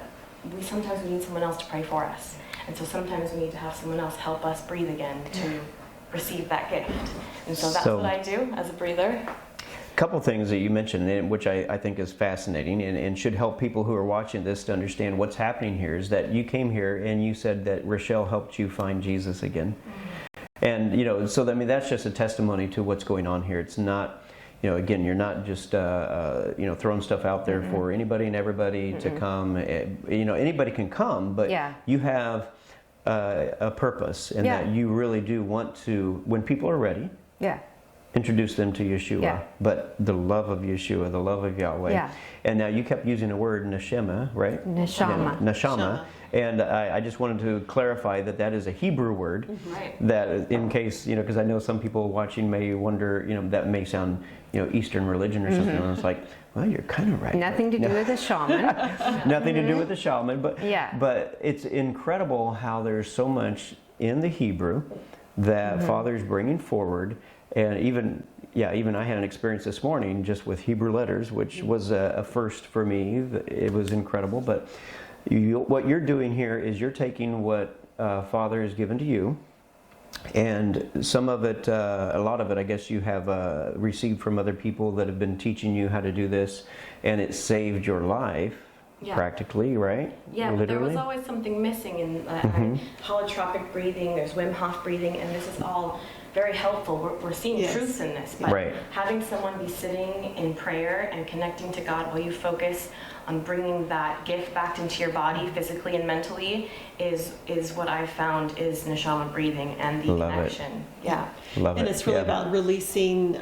sometimes we need someone else to pray for us. And so sometimes we need to have someone else help us breathe again to receive that gift. And so that's what I do as a breather. Couple things that you mentioned, which I think is fascinating and should help people who are watching this to understand what's happening here, is that you came here and you said that Richelle helped you find Jesus again. And, so that's just a testimony to what's going on here. It's not, again, you're not just, throwing stuff out there for anybody and everybody to come. Anybody can come, but you have a purpose, and that you really do want to, when people are ready, introduce them to Yeshua, but the love of Yeshua, the love of Yahweh. Yeah. And now you kept using the word neshama, right? Neshama. Neshama. And I just wanted to clarify that is a Hebrew word, that in case, because I know some people watching may wonder, that may sound, Eastern religion or something. And it's like, well, you're kind of right. Nothing to do with a shaman. Nothing to do with the shaman, but it's incredible how there's so much in the Hebrew that Father's bringing forward. And even I had an experience this morning just with Hebrew letters, which was a first for me. It was incredible. But what you're doing here is you're taking what Father has given to you, and some of it, a lot of it, I guess you have received from other people that have been teaching you how to do this, and it saved your life. Practically, right? Yeah, literally. There was always something missing in holotropic breathing, there's Wim Hof breathing, and this is all very helpful. We're seeing truths in this, but having someone be sitting in prayer and connecting to God while you focus on bringing that gift back into your body physically and mentally is what I've found is neshama breathing and the connection. Love it. And it's really about releasing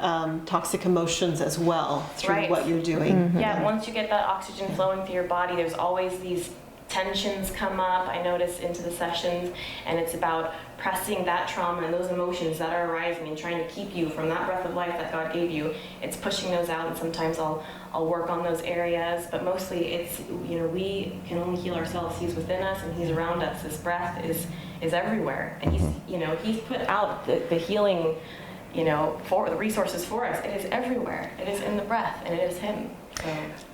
toxic emotions as well through what you're doing. Once you get that oxygen flowing through your body, there's always these tensions come up, I notice, into the sessions, and it's about pressing that trauma and those emotions that are arising and trying to keep you from that breath of life that God gave you. It's pushing those out, and sometimes I'll work on those areas, but mostly it's, we can only heal ourselves. He's within us and He's around us. His breath is everywhere, and He's put out the healing, for the resources for us. It is everywhere. It is in the breath, and it is Him.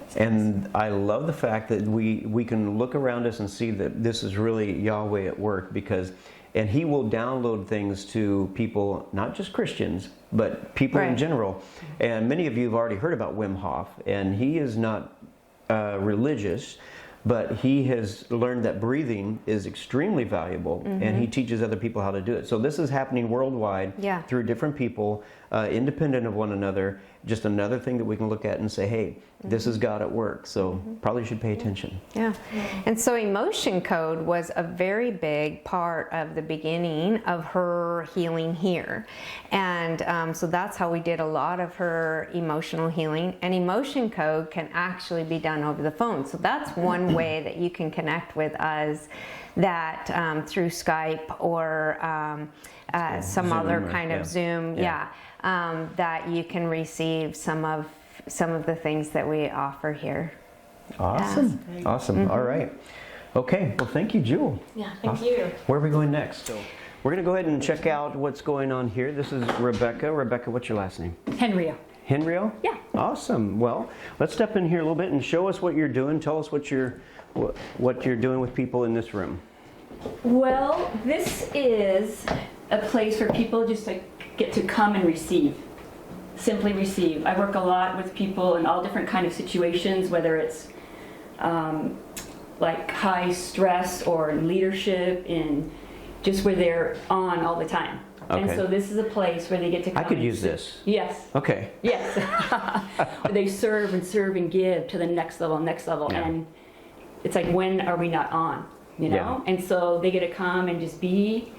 So. And I love the fact that we can look around us and see that this is really Yahweh at work, and He will download things to people, not just Christians, but people in general. And many of you have already heard about Wim Hof, and he is not religious, but he has learned that breathing is extremely valuable, and he teaches other people how to do it. So this is happening worldwide through different people, independent of one another. Just another thing that we can look at and say, hey, this is God at work. So probably should pay attention. And so emotion code was a very big part of the beginning of her healing here. And so that's how we did a lot of her emotional healing. And emotion code can actually be done over the phone. So that's one way that you can connect with us, that through Skype or some Zoom other kind of Zoom, that you can receive some of some of the things that we offer here. Awesome. Awesome. All right. Okay. Well, thank you, Jewel. Yeah, thank you. Where are we going next? So we're going to go ahead and check out what's going on here. This is Rebecca. Rebecca, what's your last name? Henrio. Henrio? Yeah. Awesome. Well, let's step in here a little bit and show us what you're doing. Tell us what you're doing with people in this room. Well, this is a place where people just get to come and receive. Simply receive. I work a lot with people in all different kind of situations, whether it's like high stress or leadership, in just where they're on all the time. Okay. And so this is a place where they get to come. I could and use this. Yes. Okay. Yes. Where they serve and give to the next level. Yeah. And it's like, when are we not on? You know? Yeah. And so they get to come and just be.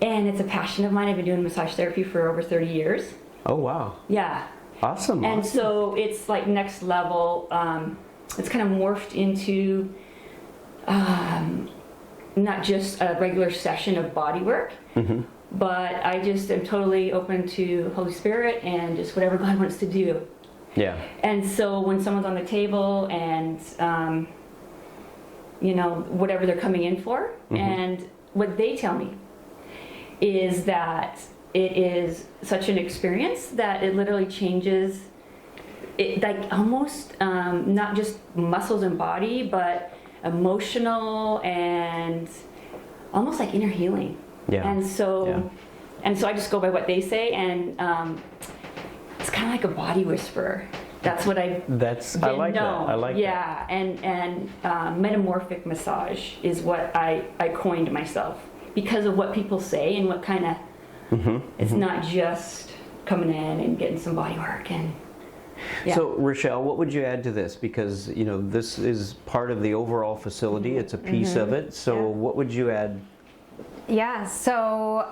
And it's a passion of mine. I've been doing massage therapy for over 30 years. Oh, wow. Yeah. Awesome. And awesome. so it's like next level. It's kind of morphed into not just a regular session of body work, but I just am totally open to Holy Spirit and just whatever God wants to do. Yeah. And so when someone's on the table and, whatever they're coming in for, and what they tell me is that it is such an experience that it literally changes it, like almost not just muscles and body, but emotional and almost like inner healing. Yeah. And so I just go by what they say, and it's kind of like a body whisperer. That's what I like that. I like that. Yeah, and metamorphic massage is what I coined myself because of what people say and what kind of. It's not just coming in and getting some body work and. Yeah. So, Richelle, what would you add to this? Because, this is part of the overall facility. It's a piece of it. So, what would you add? Yeah, so,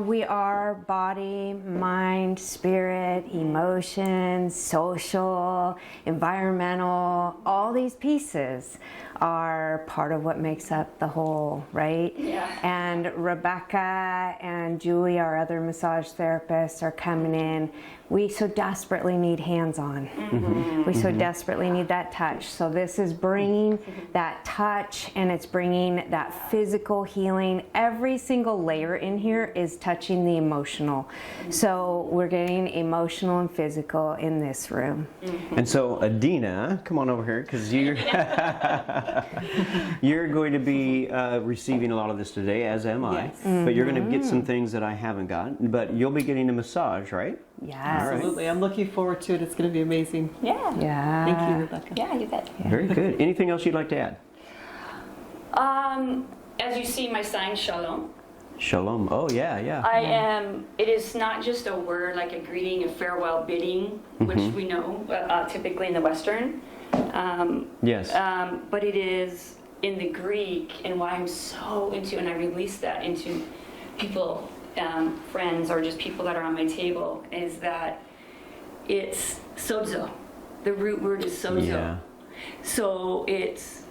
we are body, mind, spirit, emotions, social, environmental, all these pieces are part of what makes up the whole, right? Yeah. And Rebecca and Julie, our other massage therapists, are coming in. We so desperately need hands-on. We so desperately need that touch. So this is bringing that touch, and it's bringing that physical healing. Every single layer in here is touching the emotional. So we're getting emotional and physical in this room. And so, Adena, come on over here, because you're you're going to be receiving a lot of this today, as am I. Yes. But you're going to get some things that I haven't got. But you'll be getting a massage, right? Yes. right. Absolutely. I'm looking forward to it. It's going to be amazing. Yeah. Yeah. Thank you, Rebecca. Yeah, you bet. Very good. Anything else you'd like to add? As you see, my sign, Shalom. Shalom. Oh, yeah. I am, it is not just a word like a greeting, a farewell bidding, which we know typically in the Western. Yes. But it is in the Greek, and why I'm so into, and I release that into people, friends, or just people that are on my table, is that it's sozo. The root word is sozo. Yeah. So it's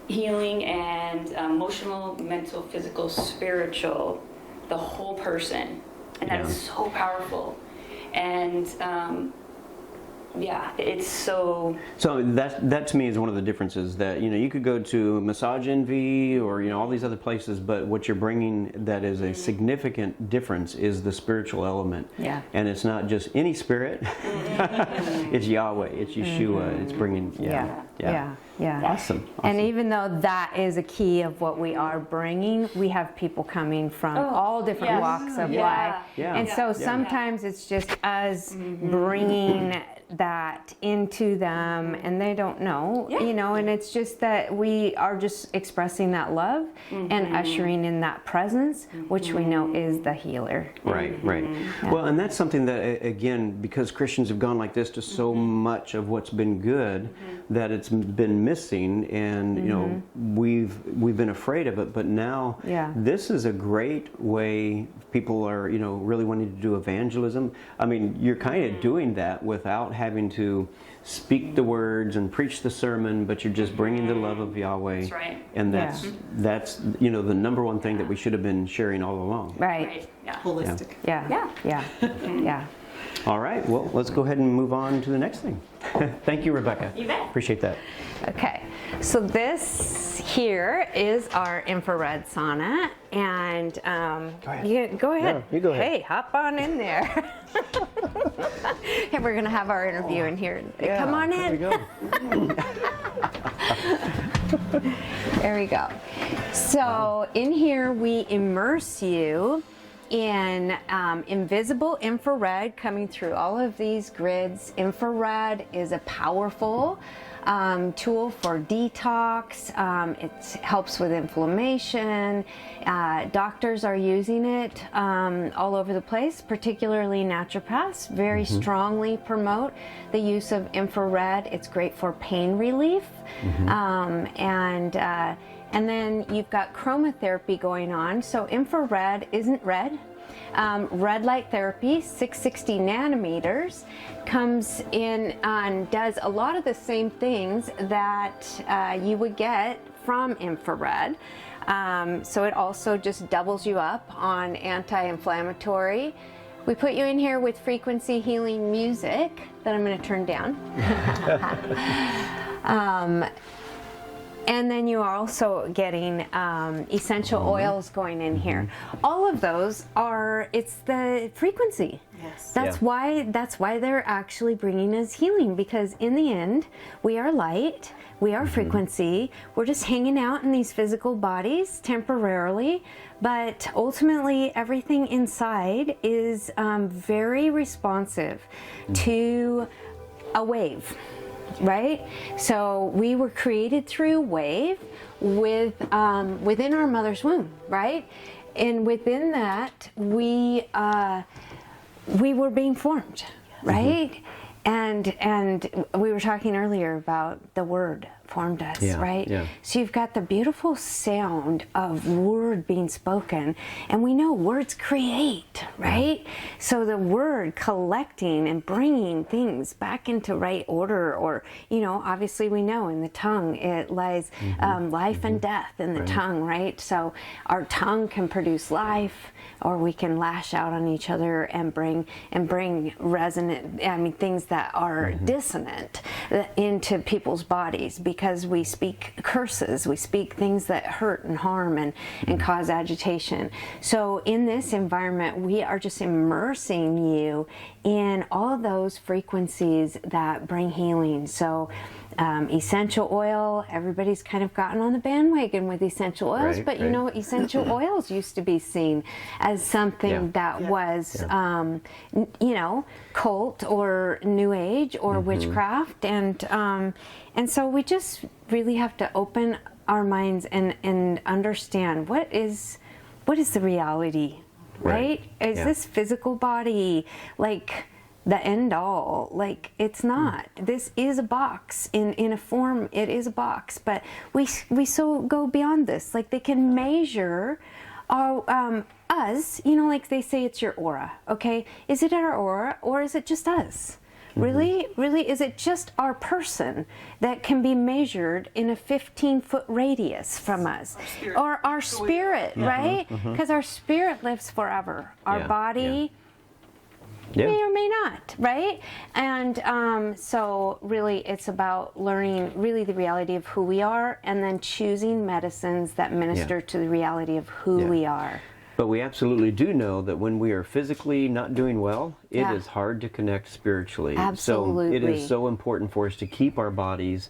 healing and emotional, mental, physical, spiritual, the whole person. And that's so powerful. And it's so. So that to me is one of the differences, that you could go to Massage Envy or all these other places, but what you're bringing that is a significant difference is the spiritual element. Yeah. And it's not just any spirit. It's Yahweh. It's Yeshua. It's bringing. Yeah. Awesome. And even though that is a key of what we are bringing, we have people coming from all different walks of life. Yeah. And so sometimes it's just us bringing that into them, and they don't know, and it's just that we are just expressing that love and ushering in that presence, which we know is the healer. Right. Well, and that's something that, again, because Christians have gone like this to so much of what's been good, that it's been missing, and we've been afraid of it. But now, this is a great way. People are really wanting to do evangelism. I mean, you're kind of doing that without having to speak the words and preach the sermon, but you're just bringing the love of Yahweh. That's right. And that's the number one thing that we should have been sharing all along. Right. Yeah. Holistic. Yeah. All right, well, let's go ahead and move on to the next thing. Thank you, Rebecca. You bet. Appreciate that. Okay, so this here is our infrared sauna, and Go ahead. go ahead. No, you go ahead. Hey, hop on in there. And we're gonna have our interview in here. Yeah, Come on there in. we go. There we go. So in here we immerse you in invisible infrared coming through all of these grids. Infrared is a powerful tool for detox. It helps with inflammation. Doctors are using it all over the place, particularly naturopaths very strongly promote the use of infrared. It's great for pain relief. And then you've got chromotherapy going on. So infrared isn't red. Red light therapy, 660 nanometers, comes in and does a lot of the same things that you would get from infrared. So it also just doubles you up on anti-inflammatory. We put you in here with frequency healing music that I'm going to turn down. And then you are also getting essential oils going in here. All of those are, it's the frequency. Yes. That's why they're actually bringing us healing, because in the end, we are light, we are frequency, we're just hanging out in these physical bodies temporarily, but ultimately everything inside is very responsive to a wave. Right? So we were created through wave within our mother's womb, right? And within that, we were being formed, right? And we were talking earlier about the word formed us, right? Yeah. So you've got the beautiful sound of word being spoken, and we know words create, right? Yeah. So the word collecting and bringing things back into right order, or, you know, obviously we know in the tongue it lies life and death in the tongue, right? So our tongue can produce life, or we can lash out on each other and bring resonant, things that are dissonant into people's bodies, because we speak curses, we speak things that hurt and harm and cause agitation. So in this environment, we are just immersing you in all of those frequencies that bring healing. So essential oil, everybody's kind of gotten on the bandwagon with essential oils, but you know, essential oils used to be seen as something that was, you know, cult or new age or witchcraft. And so we just really have to open our minds and understand what is the reality, right? Is this physical body like the end all? Like, it's not. This is a box. In a form, it is a box, but we so go beyond this. Like, they can measure our us, you know, like they say it's your aura, okay? Is it our aura, or is it just us? Really? Is it just our person that can be measured in a 15-foot radius from us? Or our spirit, right? Because our spirit lives forever. Our body may or may not, right? And so really it's about learning really the reality of who we are, and then choosing medicines that minister to the reality of who we are. But we absolutely do know that when we are physically not doing well, it is hard to connect spiritually. Absolutely. So it is so important for us to keep our bodies,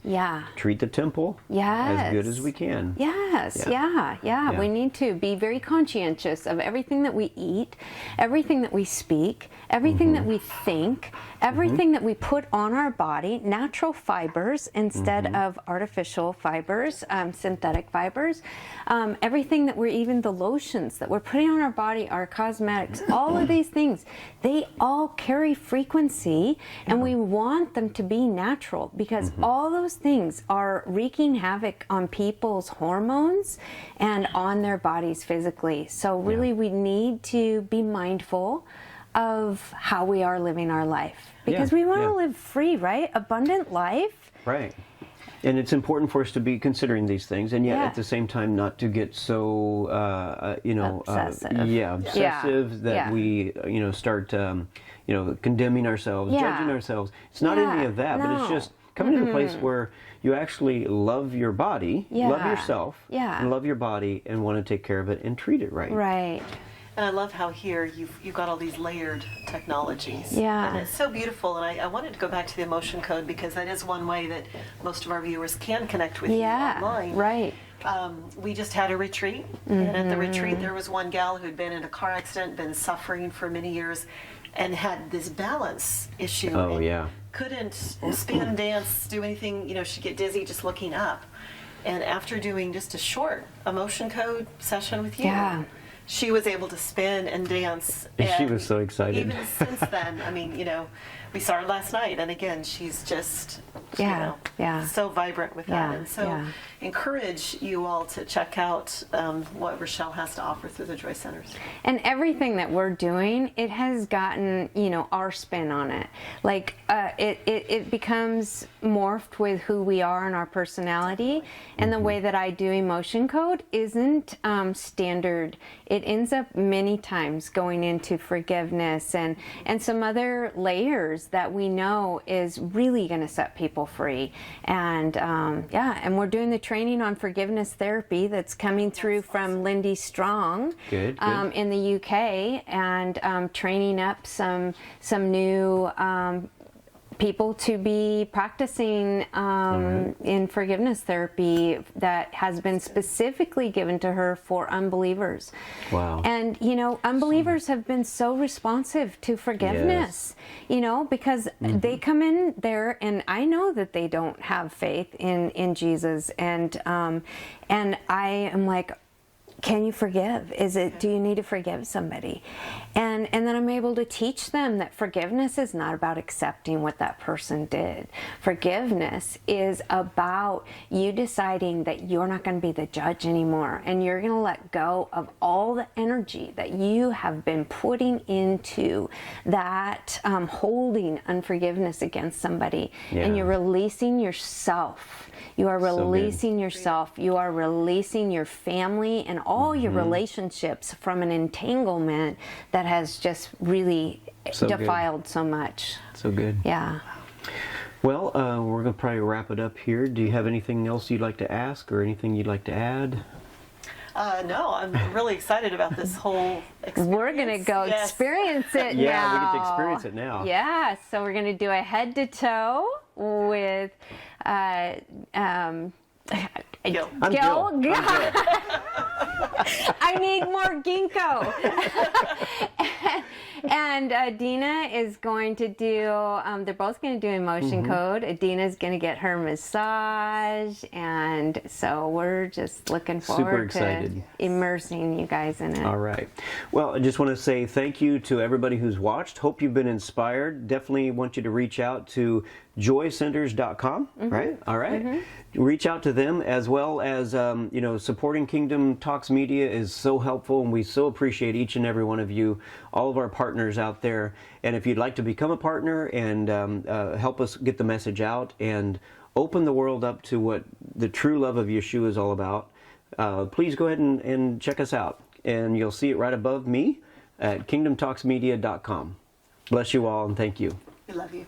treat the temple as good as we can. Yes, yeah. We need to be very conscientious of everything that we eat, everything that we speak, everything that we think, everything that we put on our body, natural fibers instead of artificial fibers, synthetic fibers, everything that we're, even the lotions that we're putting on our body, our cosmetics, all of these things, they all carry frequency, and we want them to be natural, because all those things are wreaking havoc on people's hormones and on their bodies physically. So really we need to be mindful of how we are living our life, because we want to live free, right? Abundant life. Right. And it's important for us to be considering these things, and yet Yeah. at the same time not to get so, Obsessive. obsessive that Yeah. we, start, condemning ourselves, Yeah. judging ourselves. It's not Yeah. any of that, but it's No. just coming to a place where you actually love your body, love Yeah. yourself, Yeah. and love your body, and want to take care of it and treat it right. Right. And I love how here you've got all these layered technologies. Yeah. And it's so beautiful. And I wanted to go back to the emotion code because that is one way that most of our viewers can connect with you online. Right. We just had a retreat, and at the retreat there was one gal who'd been in a car accident, been suffering for many years, and had this balance issue. Oh, and yeah. couldn't spin, dance, do anything. She'd get dizzy just looking up. And after doing just a short emotion code session with you, Yeah. she was able to spin and dance. And she was so excited. Even since then, we saw her last night, and again, she's just, Yeah. so vibrant with that. Yeah, And so yeah. encourage you all to check out what Richelle has to offer through the Joy Centers. And everything that we're doing, it has gotten, our spin on it. Like, it becomes morphed with who we are and our personality. And the way that I do emotion code isn't standard. It ends up many times going into forgiveness and some other layers that we know is really going to set people free. And and we're doing the training on forgiveness therapy that's coming through from Lindy Strong. Good. In the UK, and training up some new people to be practicing in forgiveness therapy that has been specifically given to her for unbelievers. Wow. And unbelievers have been so responsive to forgiveness. Because they come in there, and I know that they don't have faith in Jesus, and I am like, can you forgive? Do you need to forgive somebody? And then I'm able to teach them that forgiveness is not about accepting what that person did. Forgiveness is about you deciding that you're not going to be the judge anymore, and you're going to let go of all the energy that you have been putting into that holding unforgiveness against somebody. Yeah. And you're releasing yourself. You are releasing yourself. You are releasing your family and all your relationships from an entanglement that has just really defiled so much. So good. Yeah. Well, we're going to probably wrap it up here. Do you have anything else you'd like to ask or anything you'd like to add? No, I'm really excited about this whole experience. We're going to go experience it now. Yeah, we get to experience it now. Yeah, so we're going to do a head to toe with Gil. I'm Gil. I need more ginkgo. And Adena is going to do, they're both going to do emotion code. Adena's going to get her massage. And so we're just looking forward to immersing you guys in it. All right. Well, I just want to say thank you to everybody who's watched. Hope you've been inspired. Definitely want you to reach out to joycenters.com, right? All right. Reach out to them, as well as, supporting Kingdom Talks Media is so helpful, and we so appreciate each and every one of you, all of our partners out there. And if you'd like to become a partner and help us get the message out and open the world up to what the true love of Yeshua is all about, please go ahead and check us out. And you'll see it right above me at kingdomtalksmedia.com. Bless you all, and thank you. We love you.